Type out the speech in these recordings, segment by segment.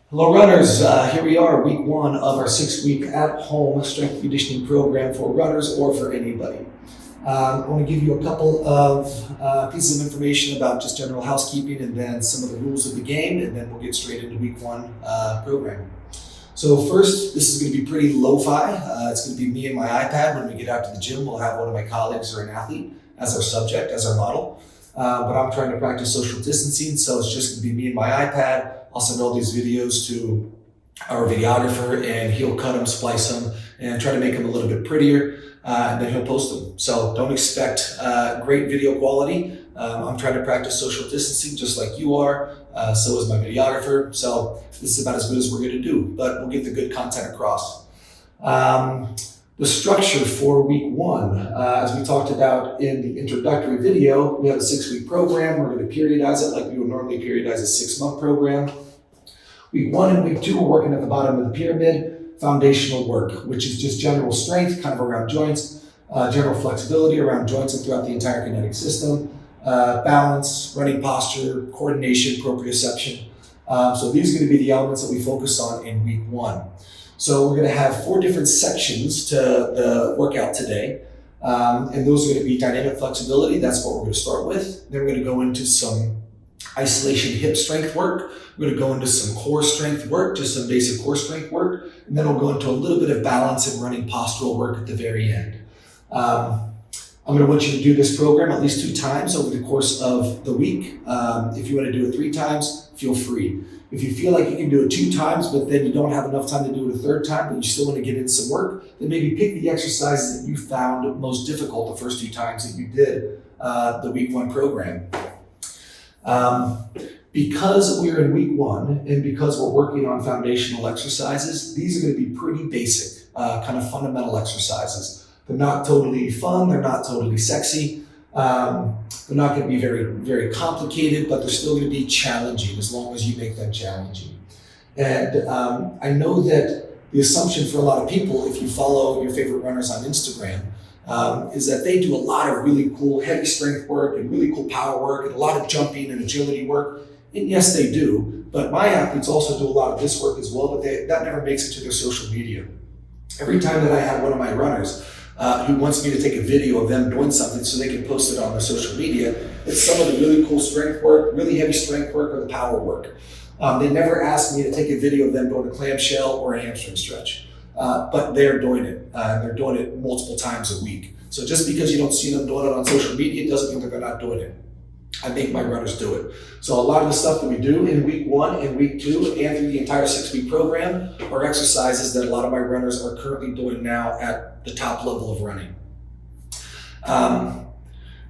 Hello runners, here we are, week one of our 6-week at-home strength conditioning program for runners or for anybody. I want to give you a couple of pieces of information about just general housekeeping and then some of the rules of the game, and then we'll get straight into week one program. So first, this is going to be pretty lo-fi. It's going to be me and my iPad. When we get out to the gym, we'll have one of my colleagues or an athlete as our subject, as our model. But I'm trying to practice social distancing, so it's just going to be me and my iPad. I'll send all these videos to our videographer and he'll cut them, splice them, and try to make them a little bit prettier, and then he'll post them. So don't expect great video quality. I'm trying to practice social distancing just like you are, so is my videographer. So this is about as good as we're going to do, but we'll get the good content across. The structure for week one, as we talked about in the introductory video, we have a 6-week program. We're going to periodize it like we would normally periodize a 6-month program. Week one and week two, we're working at the bottom of the pyramid, foundational work, which is just general strength, kind of around joints, general flexibility around joints and throughout the entire kinetic system, balance, running posture, coordination, proprioception. So these are going to be the elements that we focus on in week one. So we're going to have 4 different sections to the workout today. And those are going to be dynamic flexibility. That's what we're going to start with. Then we're going to go into some isolation hip strength work. We're going to go into some core strength work, just some basic core strength work. And then we'll go into a little bit of balance and running postural work at the very end. I'm going to want you to do this program at least 2 times over the course of the week. If you want to do it 3 times, feel free. If you feel like you can do it 2 times, but then you don't have enough time to do it a 3rd time, but you still want to get in some work, then maybe pick the exercises that you found most difficult the first 2 times that you did the week one program. Because we're in week one and because we're working on foundational exercises, these are going to be pretty basic, kind of fundamental exercises. They're not totally fun, they're not totally sexy. They're not going to be very, very complicated, but they're still going to be challenging as long as you make them challenging. And I know that the assumption for a lot of people, if you follow your favorite runners on Instagram, is that they do a lot of really cool heavy strength work and really cool power work and a lot of jumping and agility work. And yes, they do, but my athletes also do a lot of this work as well, but that never makes it to their social media. Every time that I have one of my runners who wants me to take a video of them doing something so they can post it on their social media, it's some of the really cool strength work, really heavy strength work, or the power work. They never ask me to take a video of them doing a clamshell or a hamstring stretch, but they're doing it. They're doing it multiple times a week. So just because you don't see them doing it on social media doesn't mean they're not doing it. I make my runners do it. So a lot of the stuff that we do in week one and week two and through the entire 6-week program are exercises that a lot of my runners are currently doing now at the top level of running.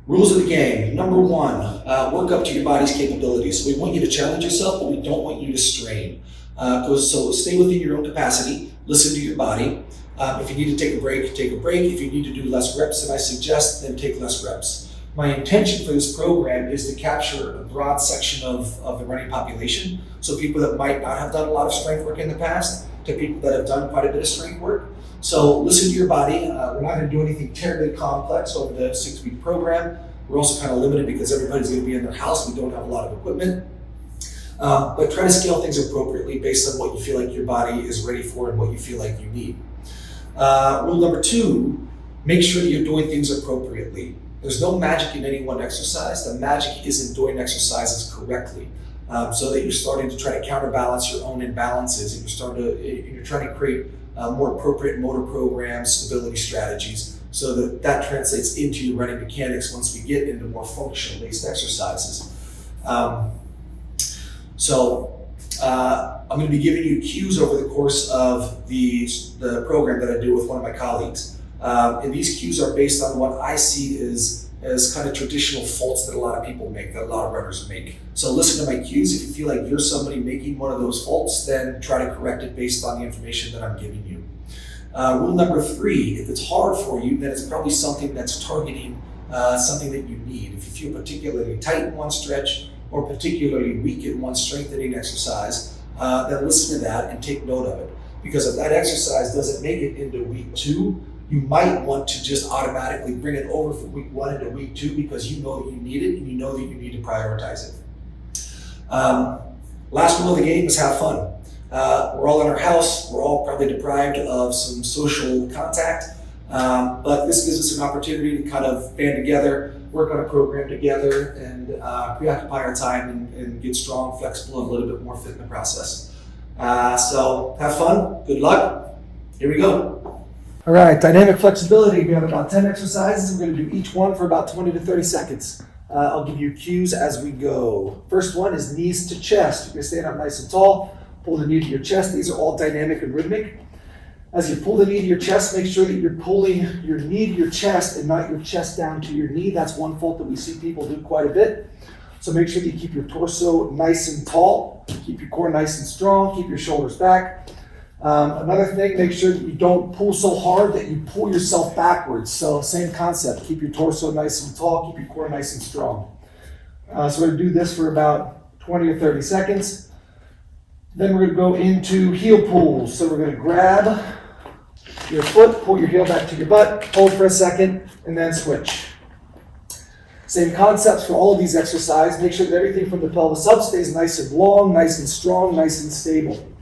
Rules of the game. Number 1, work up to your body's capabilities. So we want you to challenge yourself, but we don't want you to strain. So stay within your own capacity, listen to your body. If you need to take a break, take a break. If you need to do less reps than I suggest, then take less reps. My intention for this program is to capture a broad section of the running population. So people that might not have done a lot of strength work in the past to people that have done quite a bit of strength work. So listen to your body. We're not going to do anything terribly complex over the 6-week program. We're also kind of limited because everybody's going to be in their house. We don't have a lot of equipment. But try to scale things appropriately based on what you feel like your body is ready for and what you feel like you need. Rule number 2, make sure that you're doing things appropriately. There's no magic in any one exercise. The magic is in doing exercises correctly, so that you're starting to try to counterbalance your own imbalances, and you're trying to create more appropriate motor programs, stability strategies, so that translates into your running mechanics once we get into more functional-based exercises. I'm going to be giving you cues over the course of the program that I do with one of my colleagues. And these cues are based on what I see as kind of traditional faults that a lot of people make, that a lot of runners make. So listen to my cues. If you feel like you're somebody making one of those faults, then try to correct it based on the information that I'm giving you. Rule number 3, if it's hard for you, then it's probably something that's targeting something that you need. If you feel particularly tight in one stretch or particularly weak in one strengthening exercise, then listen to that and take note of it. Because if that exercise doesn't make it into week 2, you might want to just automatically bring it over from week 1 into week 2 because you know that you need it and you know that you need to prioritize it. Last rule of the game is have fun. We're all in our house. We're all probably deprived of some social contact. But this gives us an opportunity to kind of band together, work on a program together, and preoccupy our time and get strong, flexible, and a little bit more fit in the process. So have fun, good luck. Here we go. All right, dynamic flexibility. We have about 10 exercises. We're going to do each one for about 20 to 30 seconds. I'll give you cues as we go. First one is knees to chest. You're going to stand up nice and tall. Pull the knee to your chest. These are all dynamic and rhythmic. As you pull the knee to your chest, make sure that you're pulling your knee to your chest and not your chest down to your knee. That's one fault that we see people do quite a bit. So make sure that you keep your torso nice and tall. Keep your core nice and strong. Keep your shoulders back. Another thing, make sure that you don't pull so hard that you pull yourself backwards. So same concept, keep your torso nice and tall, keep your core nice and strong. So we're gonna do this for about 20 or 30 seconds. Then we're gonna go into heel pulls. So we're gonna grab your foot, pull your heel back to your butt, hold for a second, and then switch. Same concepts for all of these exercises. Make sure that everything from the pelvis up stays nice and long, nice and strong, nice and stable.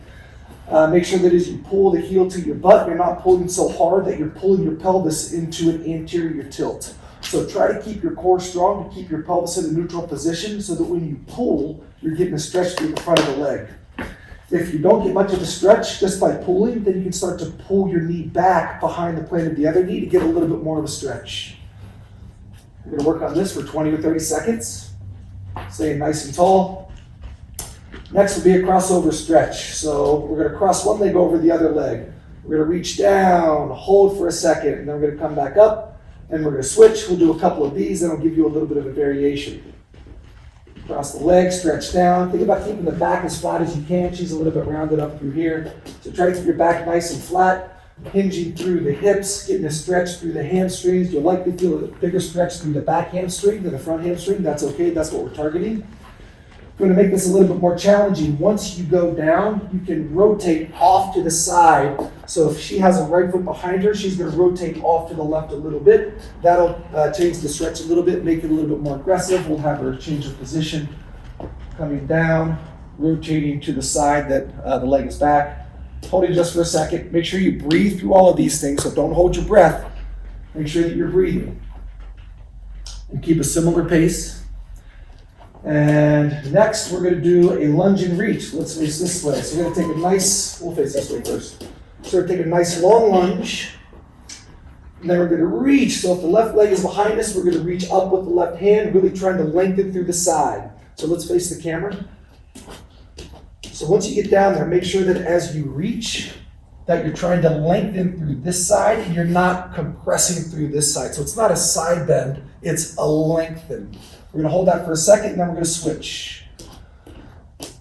Make sure that as you pull the heel to your butt, you're not pulling so hard that you're pulling your pelvis into an anterior tilt. So try to keep your core strong, to keep your pelvis in a neutral position so that when you pull, you're getting a stretch through the front of the leg. If you don't get much of a stretch just by pulling, then you can start to pull your knee back behind the plane of the other knee to get a little bit more of a stretch. We're going to work on this for 20 or 30 seconds. Staying nice and tall. Next will be a crossover stretch. So we're going to cross one leg over the other leg. We're going to reach down, hold for a second, and then we're going to come back up, and we're going to switch. We'll do a couple of these, then I'll give you a little bit of a variation. Cross the leg, stretch down. Think about keeping the back as flat as you can. She's a little bit rounded up through here. So try to keep your back nice and flat, hinging through the hips, getting a stretch through the hamstrings. You'll likely feel a bigger stretch through the back hamstring than the front hamstring. That's okay, that's what we're targeting. We're going to make this a little bit more challenging. Once you go down, you can rotate off to the side. So if she has a right foot behind her, she's going to rotate off to the left a little bit. That'll change the stretch a little bit, make it a little bit more aggressive. We'll have her change her position, coming down, rotating to the side that the leg is back. Hold it just for a second. Make sure you breathe through all of these things, so don't hold your breath. Make sure that you're breathing. And keep a similar pace. And next, we're going to do a lunge and reach. Let's face this way. So we're going to take a nice, we'll face this way first. So we're going to take a nice long lunge. And then we're going to reach. So if the left leg is behind us, we're going to reach up with the left hand, really trying to lengthen through the side. So let's face the camera. So once you get down there, make sure that as you reach, that you're trying to lengthen through this side and you're not compressing through this side. So it's not a side bend, it's a lengthen. We're going to hold that for a second, and then we're going to switch.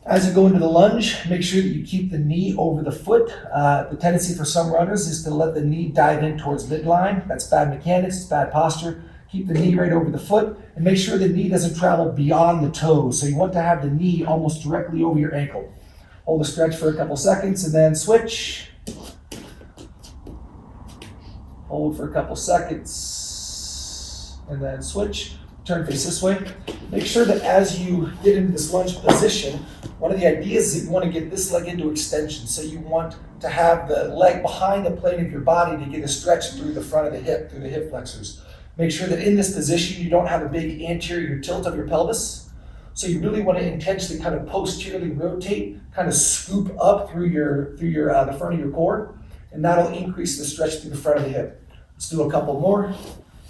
As you go into the lunge, make sure that you keep the knee over the foot. The tendency for some runners is to let the knee dive in towards midline. That's bad mechanics, it's bad posture. Keep the knee right over the foot, and make sure the knee doesn't travel beyond the toes. So you want to have the knee almost directly over your ankle. Hold the stretch for a couple seconds, and then switch. Hold for a couple seconds, and then switch. Turn face this way. Make sure that as you get into this lunge position, one of the ideas is that you want to get this leg into extension. So you want to have the leg behind the plane of your body to get a stretch through the front of the hip, through the hip flexors. Make sure that in this position, you don't have a big anterior tilt of your pelvis. So you really want to intentionally kind of posteriorly rotate, kind of scoop up through the front of your core, and that'll increase the stretch through the front of the hip. Let's do a couple more.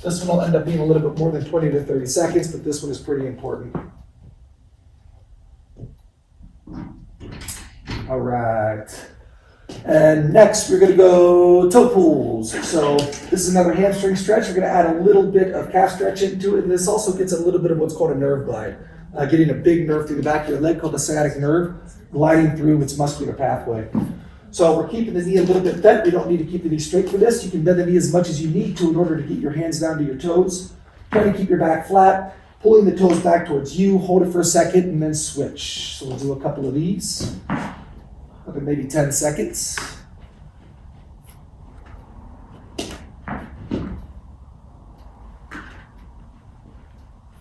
This one will end up being a little bit more than 20 to 30 seconds, but this one is pretty important. All right. And next, we're going to go toe pulls. So this is another hamstring stretch. We're going to add a little bit of calf stretch into it, and this also gets a little bit of what's called a nerve glide. Getting a big nerve through the back of your leg called the sciatic nerve, gliding through its muscular pathway. So we're keeping the knee a little bit bent. We don't need to keep the knee straight for this. You can bend the knee as much as you need to in order to get your hands down to your toes. Try to keep your back flat, pulling the toes back towards you. Hold it for a second and then switch. So we'll do a couple of these. Maybe 10 seconds.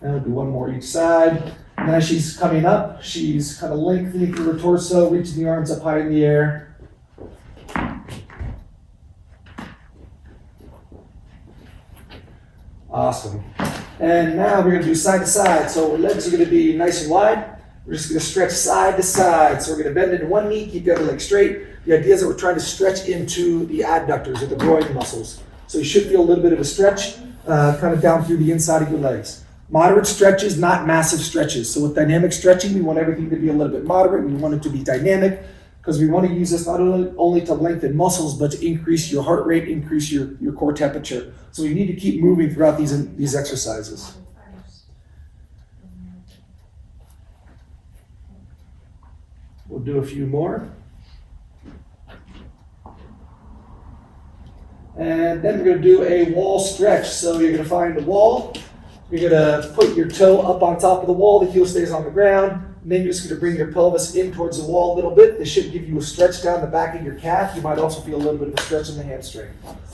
And we'll do one more each side. And as she's coming up, she's kind of lengthening through her torso, reaching the arms up high in the air. Awesome. And now we're going to do side to side. So our legs are going to be nice and wide. We're just going to stretch side to side. So we're going to bend into one knee, keep the other leg straight. The idea is that we're trying to stretch into the adductors or the groin muscles. So you should feel a little bit of a stretch kind of down through the inside of your legs. Moderate stretches, not massive stretches. So with dynamic stretching, we want everything to be a little bit moderate. We want it to be dynamic because we want to use this not only to lengthen muscles, but to increase your heart rate, increase your core temperature. So we need to keep moving throughout these exercises. We'll do a few more. And then we're going to do a wall stretch. So you're going to find a wall. You're going to put your toe up on top of the wall. The heel stays on the ground. And then you're just going to bring your pelvis in towards the wall a little bit. This should give you a stretch down the back of your calf. You might also feel a little bit of a stretch in the hamstring.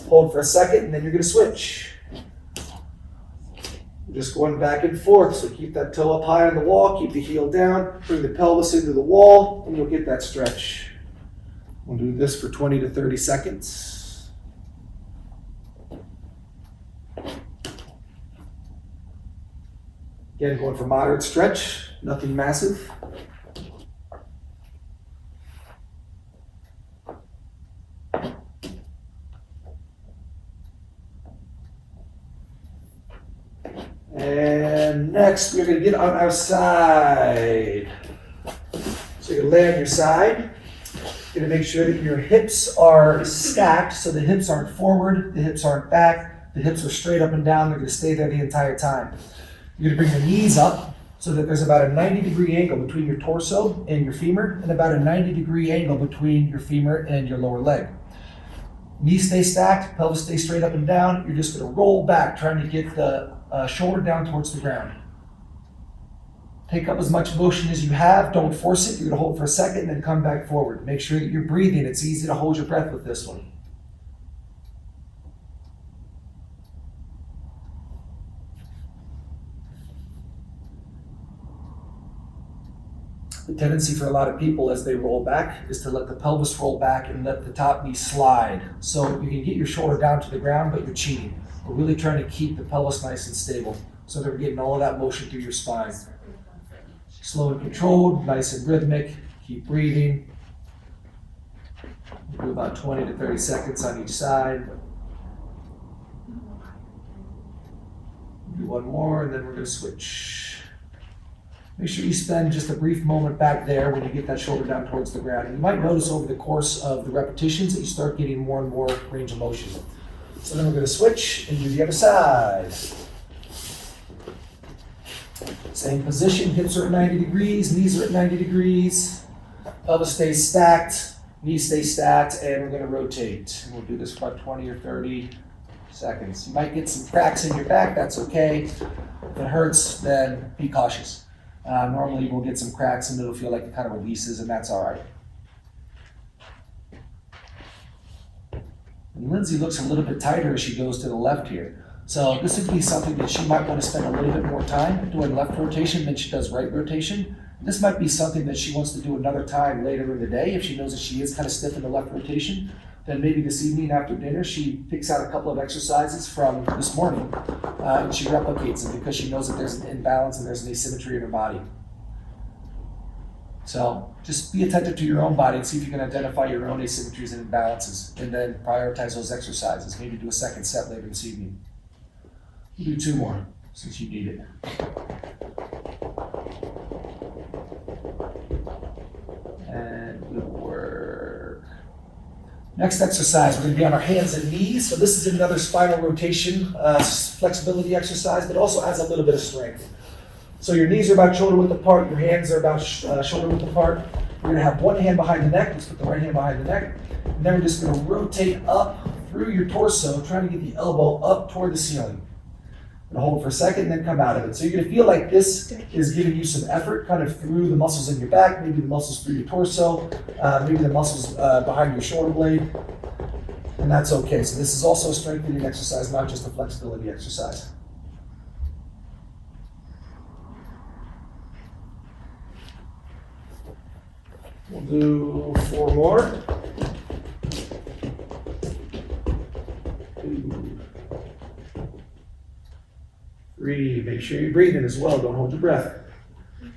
Hold for a second, and then you're going to switch. You're just going back and forth. So keep that toe up high on the wall. Keep the heel down. Bring the pelvis into the wall, and you'll get that stretch. We'll do this for 20 to 30 seconds. Again, going for moderate stretch, nothing massive. And next, we're going to get on our side. So you're going to lay on your side. You're going to make sure that your hips are stacked, so the hips aren't forward, the hips aren't back, the hips are straight up and down. They're going to stay there the entire time. You're going to bring your knees up so that there's about a 90-degree angle between your torso and your femur, and about a 90-degree angle between your femur and your lower leg. Knees stay stacked, pelvis stays straight up and down. You're just going to roll back, trying to get the shoulder down towards the ground. Take up as much motion as you have. Don't force it. You're going to hold for a second and then come back forward. Make sure that you're breathing. It's easy to hold your breath with this one. The tendency for a lot of people as they roll back is to let the pelvis roll back and let the top knee slide. So you can get your shoulder down to the ground, but you're cheating. We're really trying to keep the pelvis nice and stable so that we're getting all of that motion through your spine. Slow and controlled, nice and rhythmic. Keep breathing. We'll do about 20 to 30 seconds on each side. Do one more and then we're going to switch. Make sure you spend just a brief moment back there when you get that shoulder down towards the ground. And you might notice over the course of the repetitions that you start getting more and more range of motion. So then we're going to switch and do the other side. Same position, hips are at 90 degrees, knees are at 90 degrees. Pelvis stays stacked, knees stay stacked, and we're going to rotate. And we'll do this for about 20 or 30 seconds. You might get some cracks in your back, that's okay. If it hurts, then be cautious. Normally we'll get some cracks and it'll feel like it kind of releases, and that's all right. And Lindsay looks a little bit tighter as she goes to the left here. So this would be something that she might want to spend a little bit more time doing left rotation than she does right rotation. This might be something that she wants to do another time later in the day. If she knows that she is kind of stiff in the left rotation, then maybe this evening after dinner, she picks out a couple of exercises from this morning and she replicates them because she knows that there's an imbalance and there's an asymmetry in her body. So just be attentive to your own body and see if you can identify your own asymmetries and imbalances, and then prioritize those exercises. Maybe do a second set later this evening. We'll do two more since you need it. And good work. Next exercise, we're going to be on our hands and knees. So this is another spinal rotation flexibility exercise, but also adds a little bit of strength. So your knees are about shoulder width apart, your hands are about shoulder width apart. We're going to have one hand behind the neck. Let's put the right hand behind the neck. And then we're just going to rotate up through your torso, trying to get the elbow up toward the ceiling. And hold for a second and then come out of it. So you're going to feel like this is giving you some effort kind of through the muscles in your back, maybe the muscles through your torso, maybe the muscles behind your shoulder blade. And that's okay. So this is also a strengthening exercise, not just a flexibility exercise. We'll do 4 more. 2, 3, make sure you're breathing as well, don't hold your breath.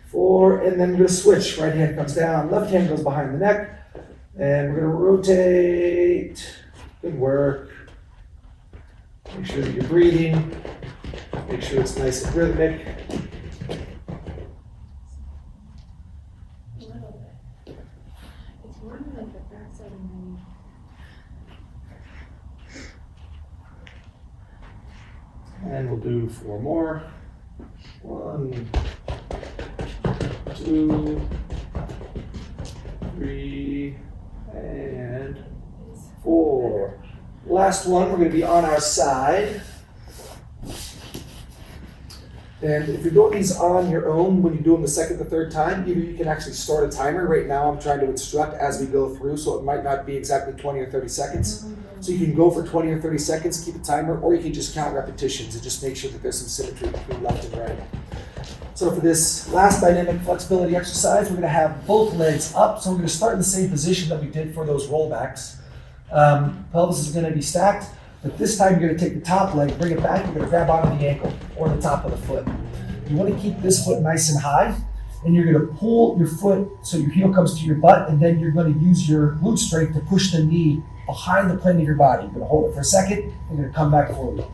4, and then we're gonna switch. Right hand comes down, left hand goes behind the neck, and we're gonna rotate. Good work. Make sure that you're breathing. Make sure it's nice and rhythmic. It's more like the backside of my. And we'll do 4 more. 1, 2, 3, and 4. Last one, we're going to be on our side. And if you're doing these on your own, when you do them the second or third time, either you can actually start a timer. Right now I'm trying to instruct as we go through, so it might not be exactly 20 or 30 seconds. So you can go for 20 or 30 seconds, keep a timer, or you can just count repetitions and just make sure that there's some symmetry between left and right. So for this last dynamic flexibility exercise, we're going to have both legs up. So we're going to start in the same position that we did for those rollbacks. Pelvis is going to be stacked, but this time you're going to take the top leg, bring it back, you're going to grab onto the ankle or the top of the foot. You want to keep this foot nice and high, and you're going to pull your foot so your heel comes to your butt, and then you're going to use your glute strength to push the knee behind the plane of your body. You're going to hold it for a second, you're going to come back forward.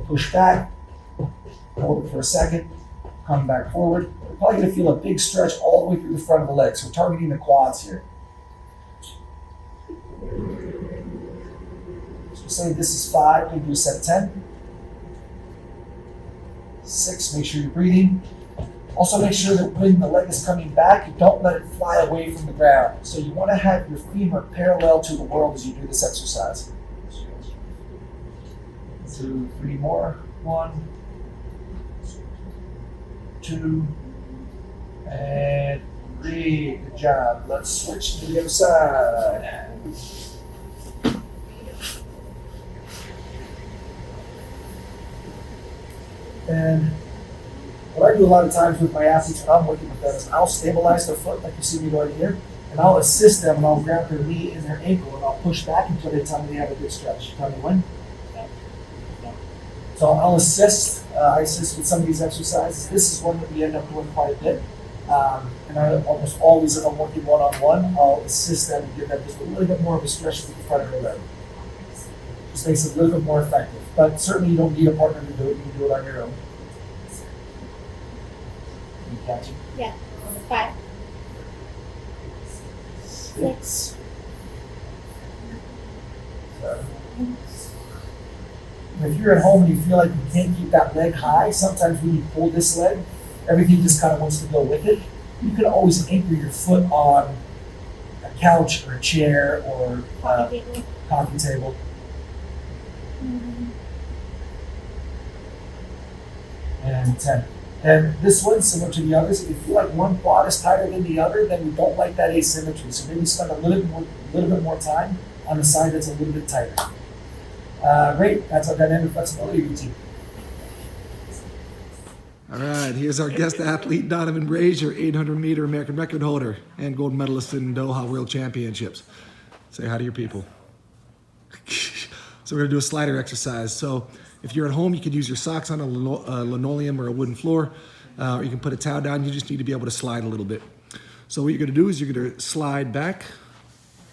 Push back, hold it for a second, come back forward. You're probably going to feel a big stretch all the way through the front of the leg, so we're targeting the quads here. So say this is 5, we do a set of 10. 6, make sure you're breathing. Also make sure that when the leg is coming back, you don't let it fly away from the ground. So you want to have your femur parallel to the world as you do this exercise. 2, 3 more. 1, 2, and 3. Good job. Let's switch to the other side. And what I do a lot of times with my athletes when I'm working with them is I'll stabilize their foot like you see me right here, and I'll assist them and I'll grab their knee and their ankle and I'll push back until they tell me they have a good stretch. Tell me when. So I'll assist. I assist with some of these exercises. This is one that we end up doing quite a bit. And I almost always, if I'm working one-on-one, I'll assist them and give them just a little bit more of a stretch with the front of the leg. Just makes it a little bit more effective. But certainly you don't need a partner to do it. You can do it on your own. You catch it? Yeah. 5, 6, 7. And if you're at home and you feel like you can't keep that leg high, sometimes when you pull this leg, everything just kind of wants to go with it. You can always anchor your foot on a couch or a chair or coffee table. And 10. And this one's similar to the others. If you feel like one quad is tighter than the other, then we don't like that asymmetry. So maybe spend a little bit more time on the side that's a little bit tighter. Great, that's our dynamic flexibility routine. All right, here's our guest athlete, Donovan Brazier, 800-meter American record holder and gold medalist in Doha World Championships. Say hi to your people. So we're gonna do a slider exercise. So if you're at home, you could use your socks on a linoleum or a wooden floor, or you can put a towel down. You just need to be able to slide a little bit. So what you're gonna do is you're gonna slide back.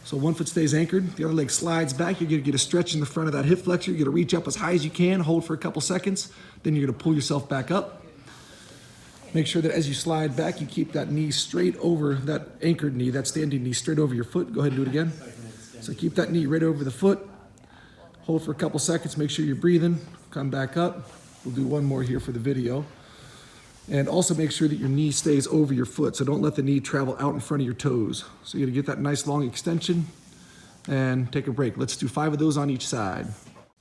So one foot stays anchored, the other leg slides back. You're gonna get a stretch in the front of that hip flexor. You're gonna reach up as high as you can, hold for a couple seconds. Then you're gonna pull yourself back up. Make sure that as you slide back, you keep that knee straight over, that anchored knee, that standing knee straight over your foot. Go ahead and do it again. So keep that knee right over the foot. Hold for a couple seconds, make sure you're breathing. Come back up. We'll do one more here for the video. And also make sure that your knee stays over your foot. So don't let the knee travel out in front of your toes. So you're gonna get that nice long extension and take a break. Let's do 5 of those on each side.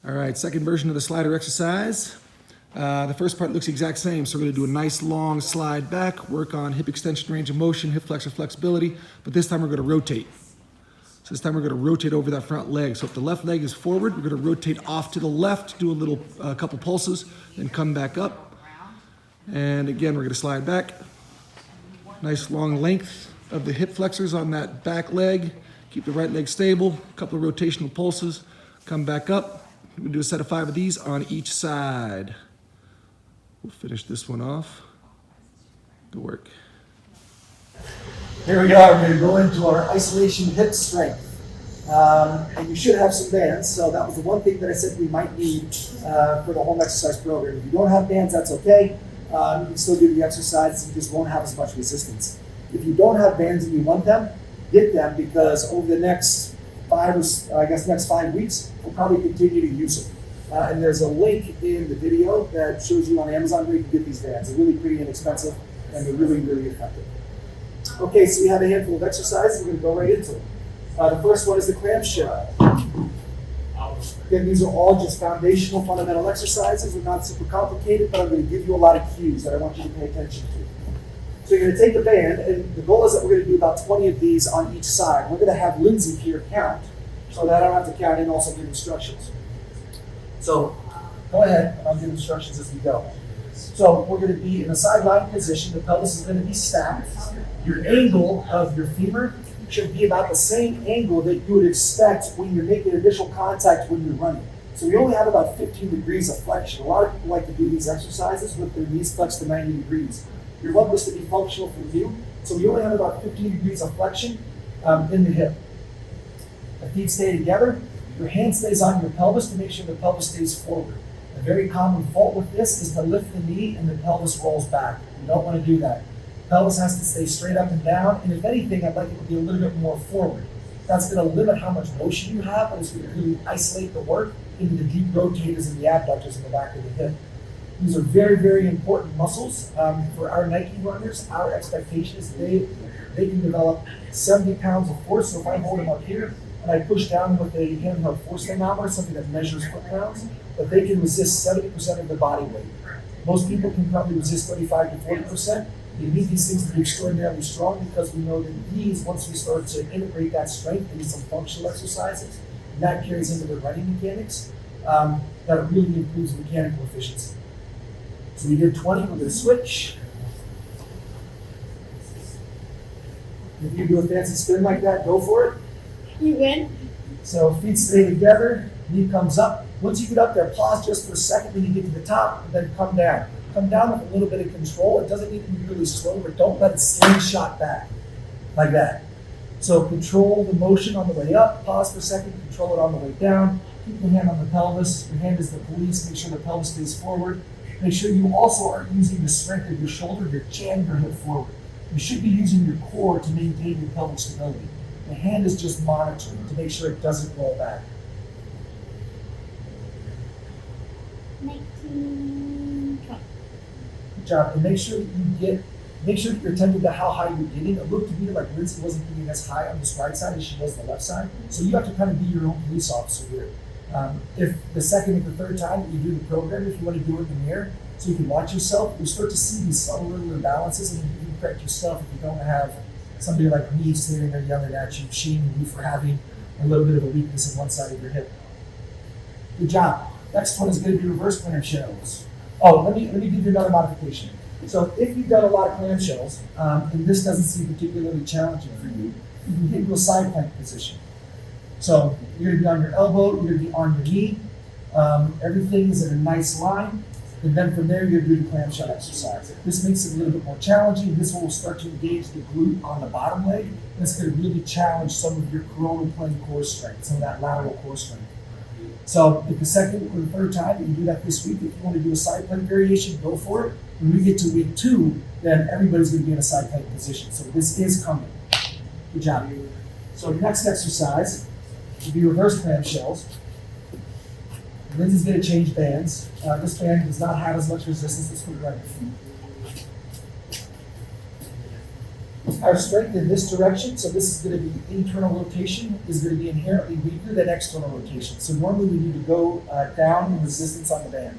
All right, second version of the slider exercise. The first part looks the exact same. So we're gonna do a nice long slide back, work on hip extension, range of motion, hip flexor flexibility, but this time we're gonna rotate. So this time we're gonna rotate over that front leg. So if the left leg is forward, we're gonna rotate off to the left, do a couple pulses, then come back up. And again, we're gonna slide back. Nice long length, of the hip flexors on that back leg. Keep the right leg stable, a couple of rotational pulses, come back up. We do a set of 5 of these on each side. We'll finish this one off. Good work. Here we are, we're going to go into our isolation hip strength. And you should have some bands, so that was the one thing that I said we might need for the home exercise program. If you don't have bands, that's okay. You can still do the exercises, you just won't have as much resistance. If you don't have bands and you want them, get them, because over the next 5 weeks, we'll probably continue to use them. And there's a link in the video that shows you on Amazon where you can get these bands. They're really pretty inexpensive and they're really, really effective. Okay, so we have a handful of exercises. We're going to go right into them. The first one is the clamshell. Again, these are all just foundational, fundamental exercises. They're not super complicated, but I'm going to give you a lot of cues that I want you to pay attention to. So you're going to take the band, and the goal is that we're going to do about 20 of these on each side. We're going to have Lindsay here count, so that I don't have to count and also give instructions. So go ahead, and I'll give instructions as we go. So we're going to be in a sideline position. The pelvis is going to be stacked. Your angle of your femur should be about the same angle that you would expect when you're making initial contact when you're running. So we only have about 15 degrees of flexion. A lot of people like to do these exercises with their knees flexed to 90 degrees. We want this to be functional for you. So we only have about 15 degrees of flexion in the hip. The feet stay together. Your hand stays on your pelvis to make sure the pelvis stays forward. A very common fault with this is to lift the knee and the pelvis rolls back. You don't want to do that. Pelvis has to stay straight up and down, and if anything, I'd like it to be a little bit more forward. That's going to limit how much motion you have, but it's going to really isolate the work into the deep rotators and the abductors in the back of the hip. These are very, very important muscles for our Nike runners. Our expectation is they can develop 70 pounds of force. So if I hold them up here and I push down with a handheld force thermometer, something that measures foot pounds, that they can resist 70% of their body weight. Most people can probably resist 35 to 40%. You need these things to be extraordinarily strong, because we know that these, once we start to integrate that strength into some functional exercises, and that carries into the running mechanics, that it really improves mechanical efficiency. So we did 20, we're going to switch. If you do a fancy spin like that, go for it. You win. So feet stay together, knee comes up. Once you get up there, pause just for a second when you get to the top, and then come down. Come down with a little bit of control. It doesn't need to be really slow, but don't let it slingshot back like that. So control the motion on the way up, pause for a second, control it on the way down. Keep your hand on the pelvis. Your hand is the police. Make sure the pelvis stays forward. Make sure you also are using the strength of your shoulder to jam your hip forward. You should be using your core to maintain your pelvic stability. The hand is just monitoring to make sure it doesn't roll back. 19, 20. Good job. And make sure that you're attentive to how high you're getting. It looked to me like Lindsay wasn't getting as high on this right side as she was the left side. So you have to kind of be your own police officer here. If the second or the third time that you do the program, if you want to do it in the mirror, so you can watch yourself, you start to see these subtle little imbalances, and you can correct yourself if you don't have somebody like me standing there yelling at you, shaming you for having a little bit of a weakness in one side of your hip. Good job. Next one is going to be reverse clamshells. Oh, let me give you another modification. So if you've done a lot of clamshells, and this doesn't seem particularly challenging for you, you can get into a side plank position. So you're going to be on your elbow, you're going to be on your knee, everything is in a nice line, and then from there you're going to do the clamshell exercise. This makes it a little bit more challenging. This one will start to engage the glute on the bottom leg, and it's going to really challenge some of your coronal plane core strength, some of that lateral core strength. So if the second or the third time that you do that this week, if you want to do a side plank variation, go for it. When we get to week 2, then everybody's going to be in a side plank position. So this is coming. Good job. So next exercise will be reverse clamshells. Lindsay's going to change bands. This band does not have as much resistance. Let's put it right in the feet. Our strength in this direction, so this is going to be internal rotation, is going to be inherently weaker than external rotation. So normally we need to go down in resistance on the band.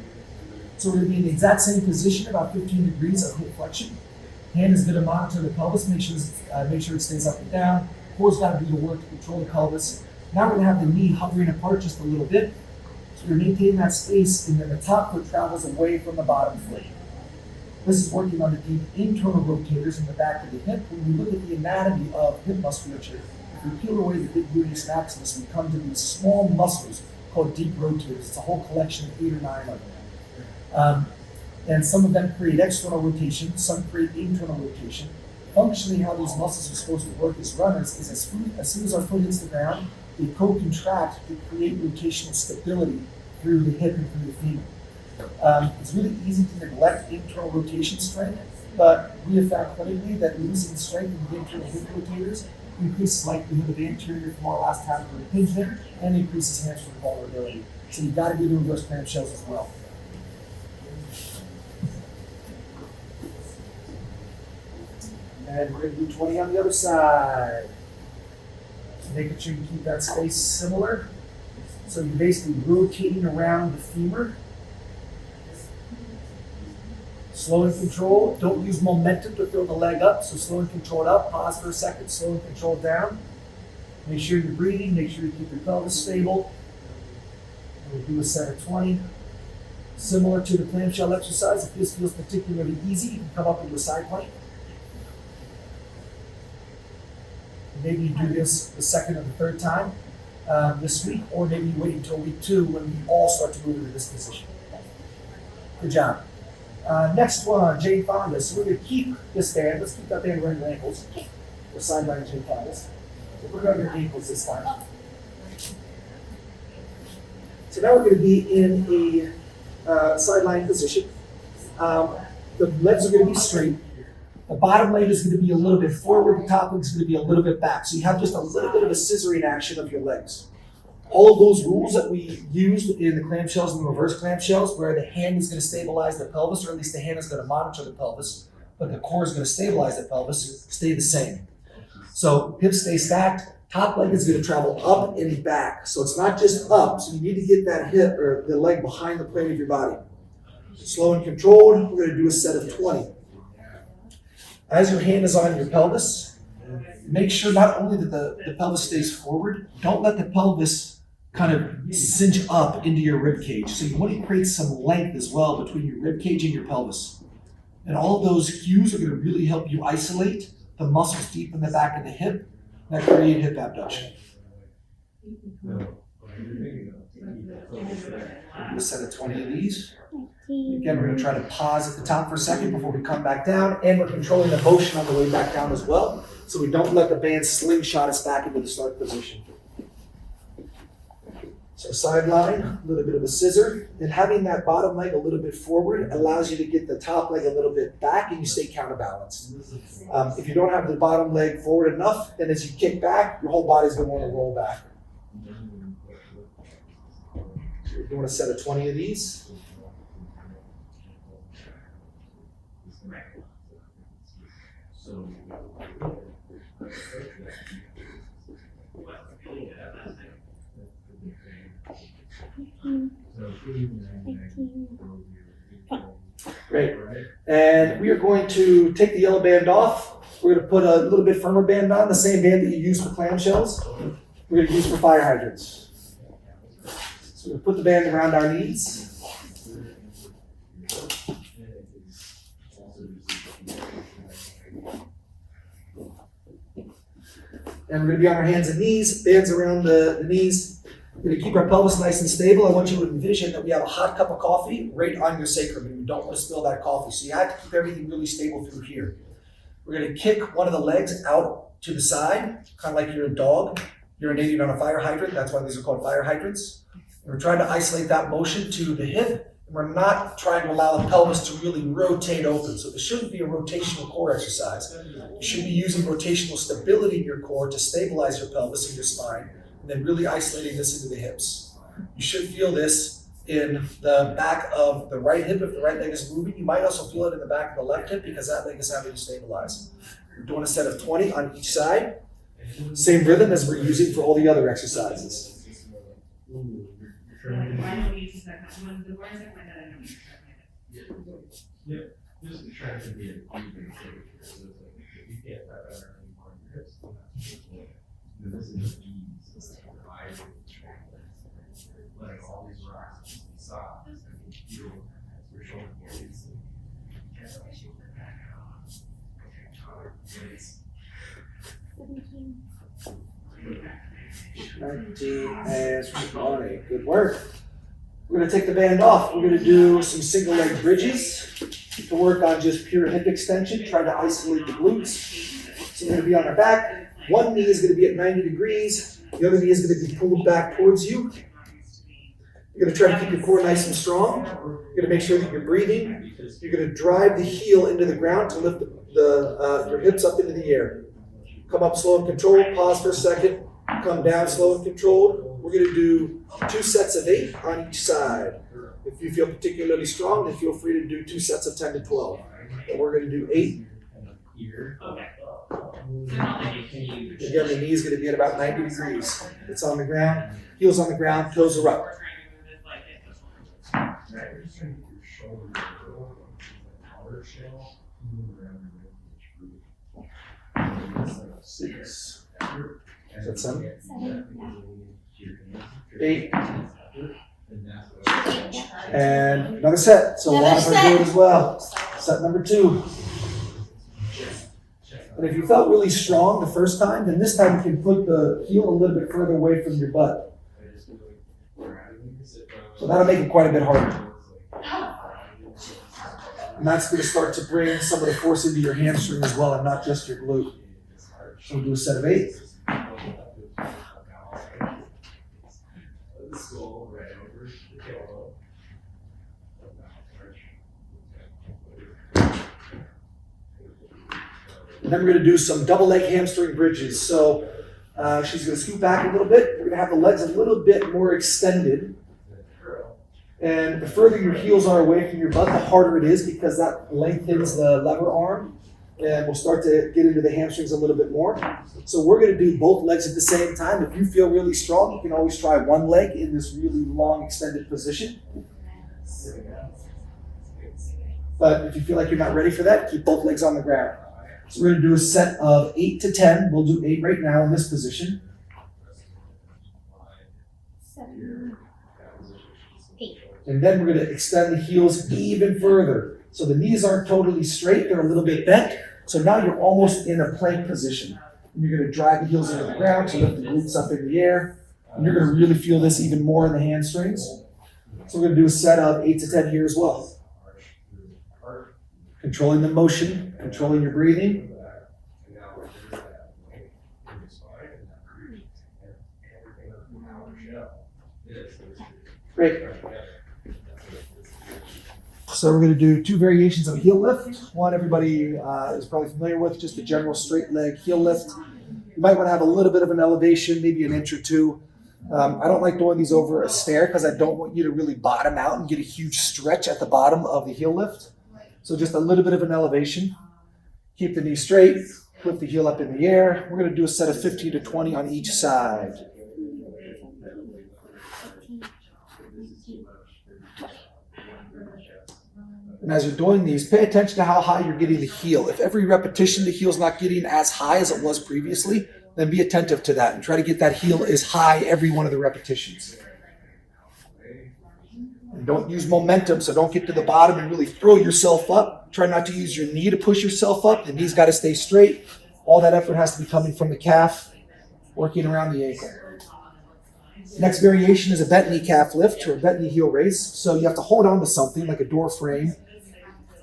So we're going to be in the exact same position, about 15 degrees of hip flexion. Hand is going to monitor the pelvis, make sure it stays up and down. Core's got to do the work to control the pelvis. Now we're going to have the knee hovering apart just a little bit. So you're maintaining that space, and then the top foot travels away from the bottom foot. This is working on the deep internal rotators in the back of the hip. When we look at the anatomy of hip musculature, if we peel away the big gluteus maximus, we come to these small muscles called deep rotators. It's a whole collection of 8 or 9 of them. And some of them create external rotation, some create internal rotation. Functionally, how these muscles are supposed to work as runners is as soon as our foot hits the ground, they co-contract to create rotational stability through the hip and through the femur. It's really easy to neglect internal rotation strength, but we have found clinically that losing strength in the internal hip rotators increases likelihood of anterior femoral acetabular impingement and increases hamstring vulnerability. So you've got to do the reverse clamshells as well. And we're going to do 20 on the other side. Making sure you keep that space similar. So you're basically rotating around the femur. Slow and controlled. Don't use momentum to throw the leg up. So slow and controlled up. Pause for a second. Slow and controlled down. Make sure you're breathing. Make sure you keep your pelvis stable. And we'll do a set of 20. Similar to the clamshell exercise, if this feels particularly easy, you can come up into a side plank. Maybe you do this the second or the third time this week, or maybe you wait until week 2 when we all start to move into this position. Good job. Next one, Jane found this. So we're going to keep this band. Let's keep that band around your ankles. Or sideline Jane found this. So put it on your ankles this time. So now we're going to be in a sideline position. The legs are going to be straight. The bottom leg is going to be a little bit forward, the top leg is going to be a little bit back. So you have just a little bit of a scissoring action of your legs. All of those rules that we used in the clamshells and the reverse clamshells, where the hand is going to stabilize the pelvis, or at least the hand is going to monitor the pelvis, but the core is going to stabilize the pelvis, stay the same. So hips stay stacked, top leg is going to travel up and back. So it's not just up, so you need to get that hip or the leg behind the plane of your body. Slow and controlled, we're going to do a set of 20. As your hand is on your pelvis, make sure not only that the pelvis stays forward, don't let the pelvis kind of cinch up into your rib cage. So you want to create some length as well between your rib cage and your pelvis. And all of those cues are going to really help you isolate the muscles deep in the back of the hip that create hip abduction. Do a set of 20 of these. Again, we're going to try to pause at the top for a second before we come back down, and we're controlling the motion on the way back down as well, so we don't let the band slingshot us back into the start position. So sideline, a little bit of a scissor, and having that bottom leg a little bit forward allows you to get the top leg a little bit back and you stay counterbalanced. If you don't have the bottom leg forward enough, then as you kick back, your whole body's going to want to roll back. So we're doing a set of 20 of these. Great. And we are going to take the yellow band off. We're going to put a little bit firmer band on, the same band that you use for clamshells. We're going to use for fire hydrants. So we're going to put the band around our knees. And we're going to be on our hands and knees, bands around the knees. We're going to keep our pelvis nice and stable. I want you to envision that we have a hot cup of coffee right on your sacrum, and we don't want to spill that coffee. So you have to keep everything really stable through here. We're going to kick one of the legs out to the side, kind of like you're a dog urinating on a fire hydrant. That's why these are called fire hydrants. And we're trying to isolate that motion to the hip. And we're not trying to allow the pelvis to really rotate open. So this shouldn't be a rotational core exercise. You should be using rotational stability in your core to stabilize your pelvis and your spine, and then really isolating this into the hips. You should feel this in the back of the right hip if the right leg is moving. You might also feel it in the back of the left hip because that leg is having to stabilize. We're doing a set of 20 on each side. Same rhythm as we're using for all the other exercises. Like all these rocks we saw, your shoulder blades. 19 and 20. Good work. We're going to take the band off. We're going to do some single leg bridges to work on just pure hip extension, try to isolate the glutes. So we're going to be on our back. One knee is going to be at 90 degrees. The other knee is going to be pulled back towards you. You're going to try to keep your core nice and strong. You're going to make sure that you're breathing. You're going to drive the heel into the ground to lift your hips up into the air. Come up slow and controlled. Pause for a second. Come down slow and controlled. We're going to do 2 sets of 8 on each side. If you feel particularly strong, then feel free to do 2 sets of 10 to 12. But we're going to do 8. Again, the knee is going to be at about 90 degrees. It's on the ground, heels on the ground, toes are up. Six. Is that 7? 8. And another set. So we'll have her do it as well. Set number 2. And if you felt really strong the first time, then this time you can put the heel a little bit further away from your butt. So that'll make it quite a bit harder. And that's going to start to bring some of the force into your hamstring as well, and not just your glute. So we'll do a set of 8. And then we're going to do some double leg hamstring bridges. So she's going to scoot back a little bit. We're going to have the legs a little bit more extended. And the further your heels are away from your butt, the harder it is, because that lengthens the lever arm. And we'll start to get into the hamstrings a little bit more. So we're going to do both legs at the same time. If you feel really strong, you can always try one leg in this really long extended position. But if you feel like you're not ready for that, keep both legs on the ground. So we're going to do a set of 8 to 10. We'll do 8 right now in this position. 7, 8. And then we're going to extend the heels even further. So the knees aren't totally straight, they're a little bit bent. So now you're almost in a plank position. And you're going to drive the heels into the ground to lift the glutes up in the air. And you're going to really feel this even more in the hamstrings. So we're going to do a set of 8 to 10 here as well. Controlling the motion, controlling your breathing. Great. So we're going to do 2 variations of a heel lift. One everybody is probably familiar with, just a general straight leg heel lift. You might want to have a little bit of an elevation, maybe an inch or 2. I don't like doing these over a stair because I don't want you to really bottom out and get a huge stretch at the bottom of the heel lift. So just a little bit of an elevation. Keep the knee straight, lift the heel up in the air. We're going to do a set of 15 to 20 on each side. And as you're doing these, pay attention to how high you're getting the heel. If every repetition the heel's not getting as high as it was previously, then be attentive to that and try to get that heel as high every one of the repetitions. And don't use momentum, so don't get to the bottom and really throw yourself up. Try not to use your knee to push yourself up. The knee's got to stay straight. All that effort has to be coming from the calf, working around the ankle. Next variation is a bent knee calf lift or a bent knee heel raise. So you have to hold on to something like a door frame.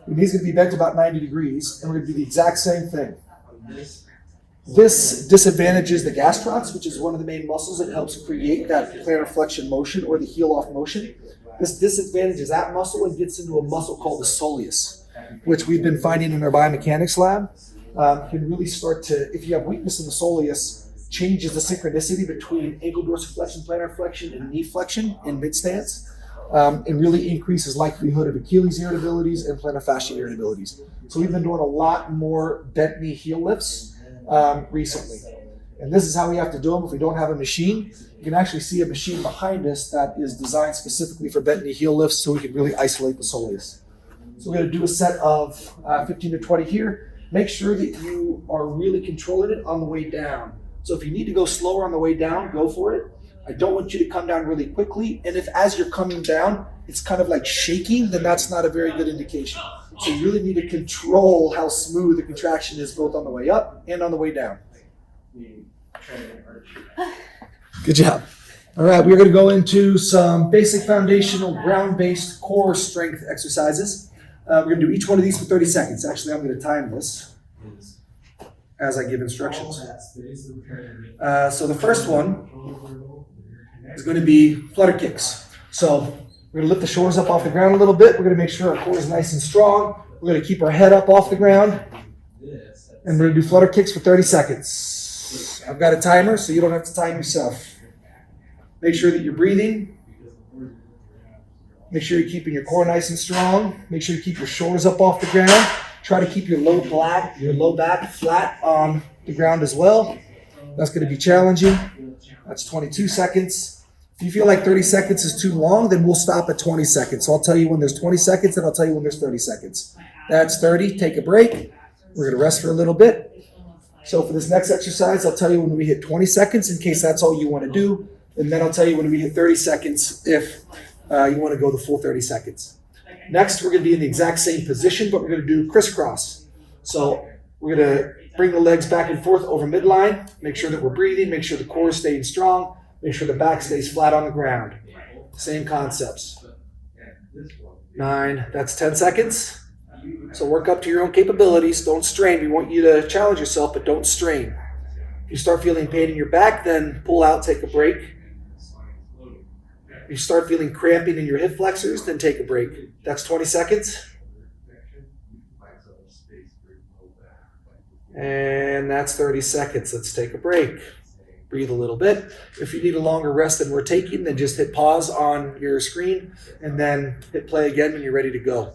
Your knee's going to be bent about 90 degrees, and we're going to do the exact same thing. This disadvantages the gastrocs, which is one of the main muscles that helps create that plantar flexion motion or the heel off motion. This disadvantages that muscle and gets into a muscle called the soleus, which we've been finding in our biomechanics lab. Can really start to, if you have weakness in the soleus, changes the synchronicity between ankle dorsiflexion, plantar flexion, and knee flexion in mid stance, and really increases likelihood of Achilles irritabilities and plantar fascia irritabilities. So we've been doing a lot more bent knee heel lifts recently. And this is how we have to do them if we don't have a machine. You can actually see a machine behind us that is designed specifically for bent knee heel lifts so we can really isolate the soleus. So we're going to do a set of 15 to 20 here. Make sure that you are really controlling it on the way down. So if you need to go slower on the way down, go for it. I don't want you to come down really quickly. And if as you're coming down, it's kind of like shaking, then that's not a very good indication. So you really need to control how smooth the contraction is both on the way up and on the way down. Good job. All right, we're going to go into some basic foundational ground-based core strength exercises. We're going to do each one of these for 30 seconds. Actually, I'm going to time this as I give instructions. So the first one is going to be flutter kicks. So we're going to lift the shoulders up off the ground a little bit. We're going to make sure our core is nice and strong. We're going to keep our head up off the ground. And we're going to do flutter kicks for 30 seconds. I've got a timer, so you don't have to time yourself. Make sure that you're breathing. Make sure you're keeping your core nice and strong. Make sure you keep your shoulders up off the ground. Try to keep your low back flat on the ground as well. That's going to be challenging. That's 22 seconds. If you feel like 30 seconds is too long, then we'll stop at 20 seconds. So I'll tell you when there's 20 seconds, and I'll tell you when there's 30 seconds. That's 30. Take a break. We're going to rest for a little bit. So for this next exercise, I'll tell you when we hit 20 seconds in case that's all you want to do. And then I'll tell you when we hit 30 seconds if you want to go the full 30 seconds. Next, we're going to be in the exact same position, but we're going to do crisscross. So we're going to bring the legs back and forth over midline. Make sure that we're breathing. Make sure the core is staying strong. Make sure the back stays flat on the ground. Same concepts. 9, that's 10 seconds. So work up to your own capabilities. Don't strain. We want you to challenge yourself, but don't strain. If you start feeling pain in your back, then pull out, take a break. If you start feeling cramping in your hip flexors, then take a break. That's 20 seconds. And that's 30 seconds. Let's take a break. Breathe a little bit. If you need a longer rest than we're taking, then just hit pause on your screen and then hit play again when you're ready to go.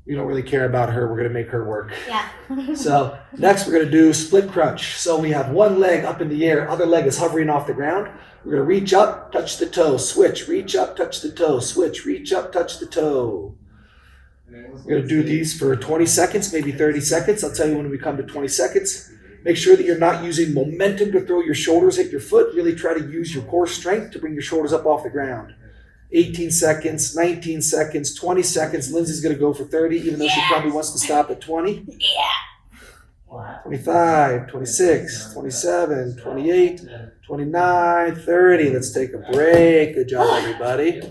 We don't really care about her. We're going to make her work. Yeah. So next we're going to do split crunch. So we have one leg up in the air, other leg is hovering off the ground. We're going to reach up, touch the toe, switch, reach up, touch the toe, switch, reach up, touch the toe. We're going to do these for 20 seconds, maybe 30 seconds. I'll tell you when we come to 20 seconds. Make sure that you're not using momentum to throw your shoulders at your foot. Really try to use your core strength to bring your shoulders up off the ground. 18 seconds, 19 seconds, 20 seconds. Lindsay's going to go for 30, even though she probably wants to stop at 20. Yeah. 25, 26, 27, 28, 29, 30. Let's take a break. Good job, everybody.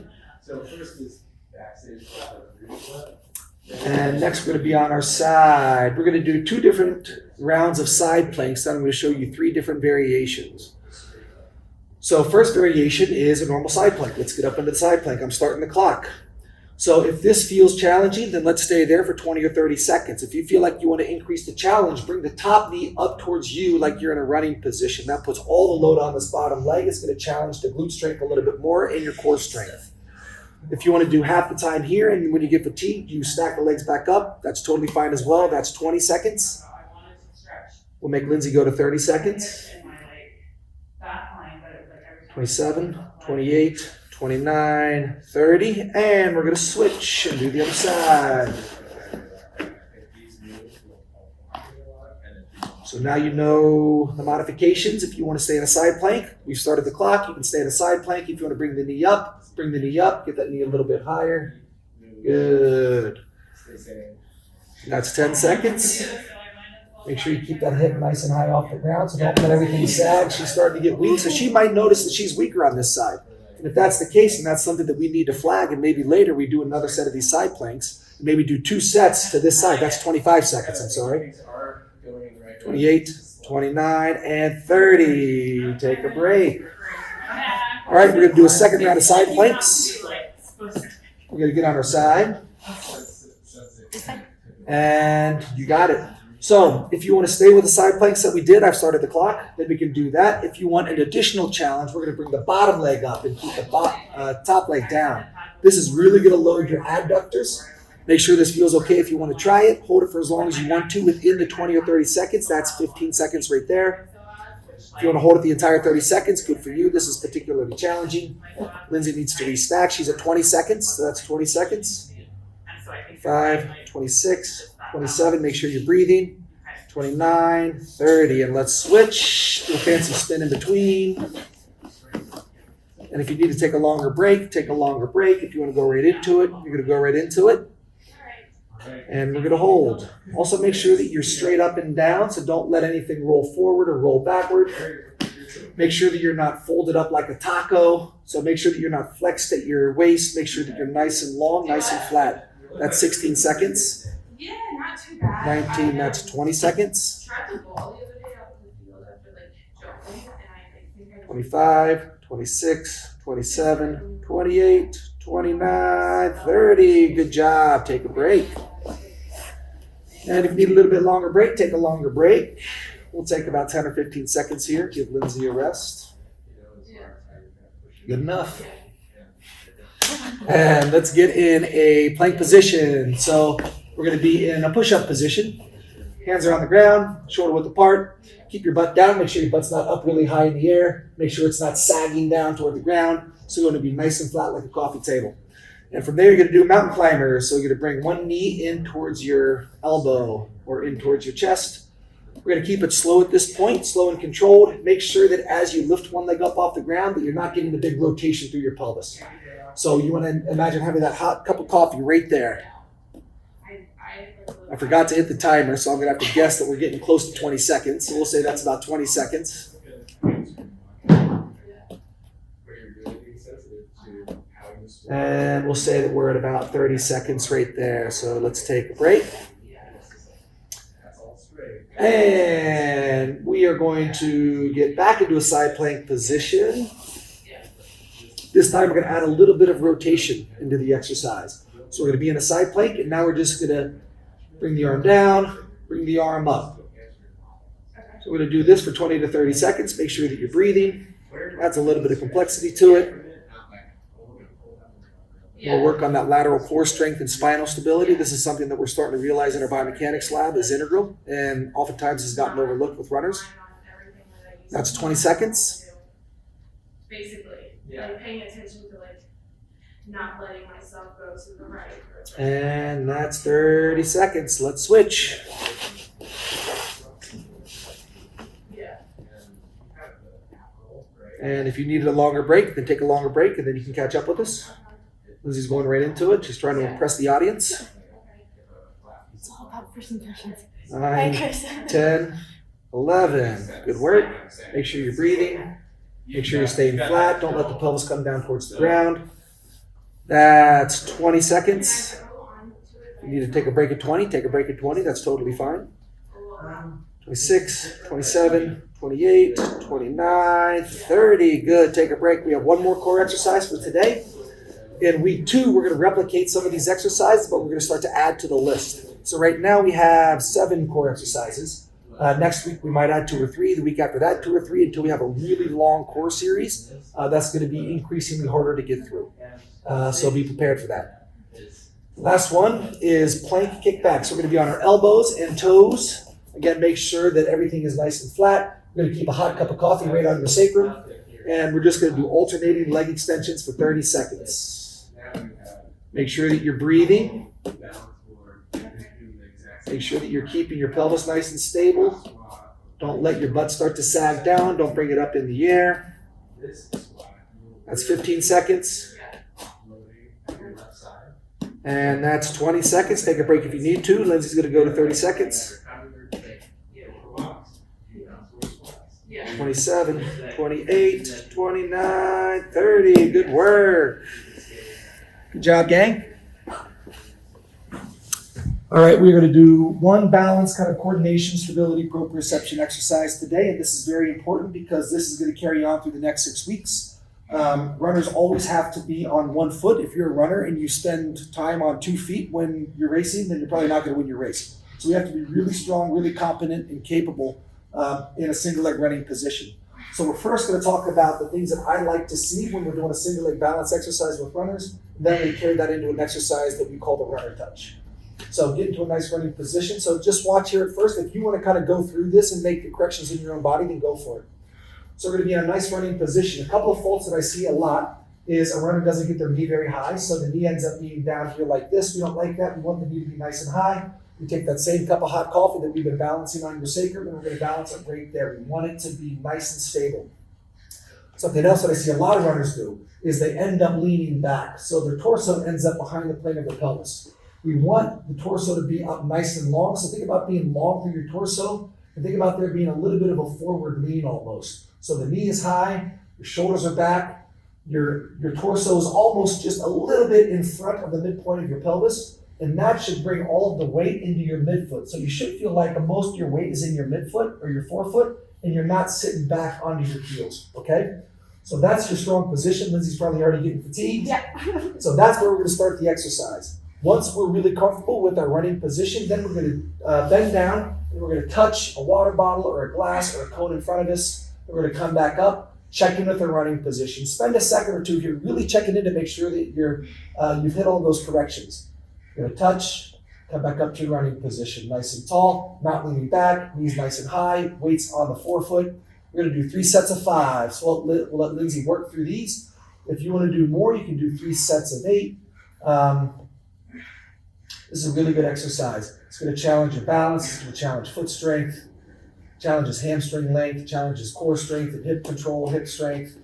And next we're going to be on our side. We're going to do 2 different rounds of side planks. Then I'm going to show you 3 different variations. So first variation is a normal side plank. Let's get up into the side plank. I'm starting the clock. So if this feels challenging, then let's stay there for 20 or 30 seconds. If you feel like you want to increase the challenge, bring the top knee up towards you like you're in a running position. That puts all the load on this bottom leg. It's going to challenge the glute strength a little bit more and your core strength. If you want to do half the time here and when you get fatigued, you stack the legs back up. That's totally fine as well. That's 20 seconds. We'll make Lindsay go to 30 seconds. 27, 28, 29, 30, and we're going to switch and do the other side. So now you know the modifications. If you want to stay in a side plank, we've started the clock. You can stay in a side plank. If you want to bring the knee up, get that knee a little bit higher. Good. That's 10 seconds. Make sure you keep that hip nice and high off the ground, so don't let everything sag. She's starting to get weak, so she might notice that she's weaker on this side. And if that's the case, and that's something that we need to flag, and maybe later we do another set of these side planks, and maybe do 2 sets to this side. That's 25 seconds, I'm sorry. 28, 29, and 30. Take a break. All right, we're going to do a second round of side planks. We're going to get on our side. And you got it. So if you want to stay with the side planks that we did, I've started the clock, then we can do that. If you want an additional challenge, we're going to bring the bottom leg up and keep the top leg down. This is really going to load your adductors. Make sure this feels okay if you want to try it. Hold it for as long as you want to within the 20 or 30 seconds. That's 15 seconds right there. If you want to hold it the entire 30 seconds, good for you. This is particularly challenging. Lindsay needs to restack. She's at 20 seconds, so that's 20 seconds. 5, 26, 27, make sure you're breathing. 29, 30, and let's switch. Do a fancy spin in between. And if you need to take a longer break, take a longer break. If you want to go right into it, you're going to go right into it. And we're gonna hold. Also make sure that you're straight up and down, so don't let anything roll forward or roll backward. Make sure that you're not folded up like a taco. So make sure that you're not flexed at your waist. Make sure that you're nice and long, nice and flat. That's 16 seconds. Yeah, not too bad. 19, that's 20 seconds. Tried the ball the other day out in the field after like jumping, and I think I 25, 26, 27, 28, 29, 30. Good job. Take a break. And if you need a little bit longer break, take a longer break. We'll take about 10 or 15 seconds here. Give Lindsay a rest. Good enough. And let's get in a plank position. So we're going to be in a push-up position. Hands are on the ground, shoulder width apart. Keep your butt down. Make sure your butt's not up really high in the air. Make sure it's not sagging down toward the ground. So you're going to be nice and flat like a coffee table. And from there, you're going to do mountain climbers. So you're going to bring one knee in towards your elbow or in towards your chest. We're going to keep it slow at this point, slow and controlled. Make sure that as you lift one leg up off the ground, that you're not getting the big rotation through your pelvis. So you want to imagine having that hot cup of coffee right there. I forgot to hit the timer, so I'm going to have to guess that we're getting close to 20 seconds. So we'll say that's about 20 seconds. And we'll say that we're at about 30 seconds right there. So let's take a break. And we are going to get back into a side plank position. This time we're going to add a little bit of rotation into the exercise. So we're going to be in a side plank, and now we're just going to bring the arm down, bring the arm up. So we're going to do this for 20 to 30 seconds. Make sure that you're breathing. Adds a little bit of complexity to it. We'll work on that lateral core strength and spinal stability. This is something that we're starting to realize in our biomechanics lab is integral and oftentimes has gotten overlooked with runners. That's 20 seconds. basically, like paying attention to like not letting myself go to the right. And that's 30 seconds. Let's switch. And if you needed a longer break, then take a longer break and then you can catch up with us. Lindsay's going right into it. She's trying to impress the audience. It's all about first impressions. 9, 10, 11. Good work. Make sure you're breathing. Make sure you're staying flat. Don't let the pelvis come down towards the ground. That's 20 seconds. If you need to take a break at 20, take a break at 20. That's totally fine. 26, 27, 28, 29, 30. Good. Take a break. We have one more core exercise for today. In week 2, we're going to replicate some of these exercises, but we're going to start to add to the list. So right now we have 7 core exercises. Next week we might add 2 or 3. The week after that, 2 or 3, until we have a really long core series. That's going to be increasingly harder to get through. So be prepared for that. Last one is plank kickback. So we're going to be on our elbows and toes. Again, make sure that everything is nice and flat. We're going to keep a hot cup of coffee right on your sacrum. And we're just going to do alternating leg extensions for 30 seconds. Make sure that you're breathing. Make sure that you're keeping your pelvis nice and stable. Don't let your butt start to sag down. Don't bring it up in the air. That's 15 seconds. And that's 20 seconds. Take a break if you need to. Lindsay's going to go to 30 seconds. 27, 28, 29, 30. Good work. Good job, gang. All right, we're going to do one balance kind of coordination, stability, proprioception exercise today. And this is very important because this is going to carry on through the next 6 weeks. Runners always have to be on one foot. If you're a runner and you spend time on 2 feet when you're racing, then you're probably not going to win your race. So we have to be really strong, really competent, and capable in a single leg running position. So we're first going to talk about the things that I like to see when we're doing a single leg balance exercise with runners. Then we carry that into an exercise that we call the runner touch. So get into a nice running position. So just watch here at first. If you want to kind of go through this and make the corrections in your own body, then go for it. So we're going to be in a nice running position. A couple of faults that I see a lot is a runner doesn't get their knee very high. So the knee ends up being down here like this. We don't like that. We want the knee to be nice and high. We take that same cup of hot coffee that we've been balancing on your sacrum, and we're going to balance it right there. We want it to be nice and stable. Something else that I see a lot of runners do is they end up leaning back. So their torso ends up behind the plane of their pelvis. We want the torso to be up nice and long. So think about being long through your torso, and think about there being a little bit of a forward lean almost. So the knee is high, your shoulders are back, your torso is almost just a little bit in front of the midpoint of your pelvis, and that should bring all of the weight into your midfoot. So you should feel like most of your weight is in your midfoot or your forefoot, and you're not sitting back onto your heels, okay? So that's your strong position. Lindsay's probably already getting fatigued. Yeah. So that's where we're gonna start the exercise. Once we're really comfortable with our running position, then we're gonna bend down, and we're gonna touch a water bottle or a glass or a cone in front of us. We're gonna come back up, check in with our running position. Spend a second or two here really checking in to make sure that you've hit all those corrections. You're gonna touch, come back up to running position, nice and tall, not leaning back, knees nice and high, weights on the forefoot. We're gonna do 3 sets of 5. So we'll let Lindsay work through these. If you wanna do more, you can do 3 sets of 8. This is a really good exercise. It's gonna challenge your balance, it's gonna challenge foot strength, challenges hamstring length, challenges core strength and hip control, hip strength.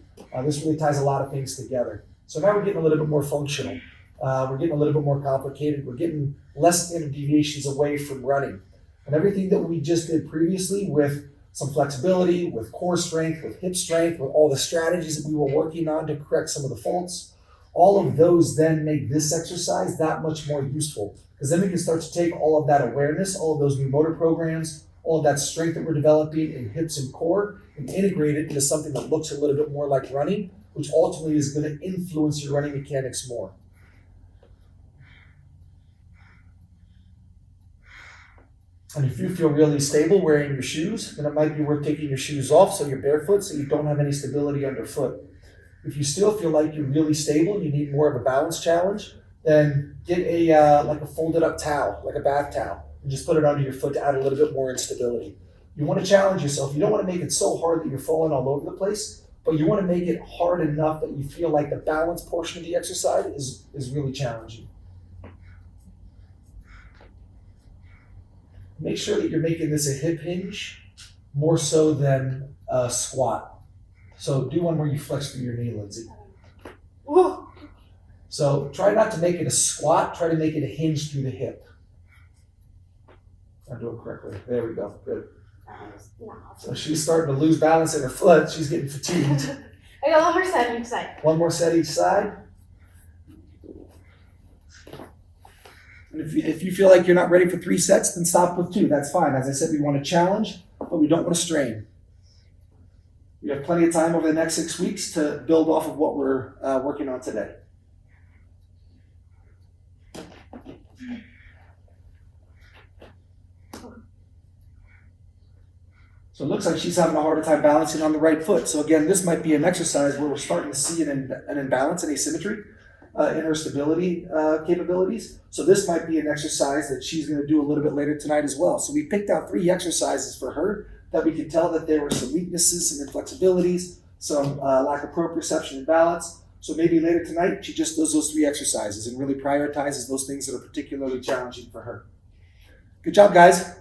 This really ties a lot of things together. So now we're getting a little bit more functional. We're getting a little bit more complicated. We're getting less standard deviations away from running. And everything that we just did previously with some flexibility, with core strength, with hip strength, with all the strategies that we were working on to correct some of the faults, all of those then make this exercise that much more useful. Because then we can start to take all of that awareness, all of those new motor programs, all of that strength that we're developing in hips and core, and integrate it into something that looks a little bit more like running, which ultimately is going to influence your running mechanics more. And if you feel really stable wearing your shoes, then it might be worth taking your shoes off so you're barefoot so you don't have any stability underfoot. If you still feel like you're really stable, you need more of a balance challenge, then get like a folded up towel, like a bath towel, and just put it under your foot to add a little bit more instability. You want to challenge yourself. You don't want to make it so hard that you're falling all over the place, but you want to make it hard enough that you feel like the balance portion of the exercise is really challenging. Make sure that you're making this a hip hinge more so than a squat. So do one where you flex through your knee, Lindsay. Whoa. So try not to make it a squat, try to make it a hinge through the hip. I'm doing it correctly. There we go, good. So she's starting to lose balance in her foot, she's getting fatigued. I got one more set on each side. One more set each side. And if you feel like you're not ready for 3 sets, then stop with 2, that's fine. As I said, we want to challenge, but we don't want to strain. We have plenty of time over the next 6 weeks to build off of what we're working on today. So it looks like she's having a harder time balancing on the right foot. So again, this might be an exercise where we're starting to see an imbalance, an asymmetry in her stability capabilities. So this might be an exercise that she's going to do a little bit later tonight as well. So we picked out 3 exercises for her that we could tell that there were some weaknesses, some inflexibilities, some lack of proprioception and balance. So maybe later tonight, she just does those 3 exercises and really prioritizes those things that are particularly challenging for her. Good job, guys.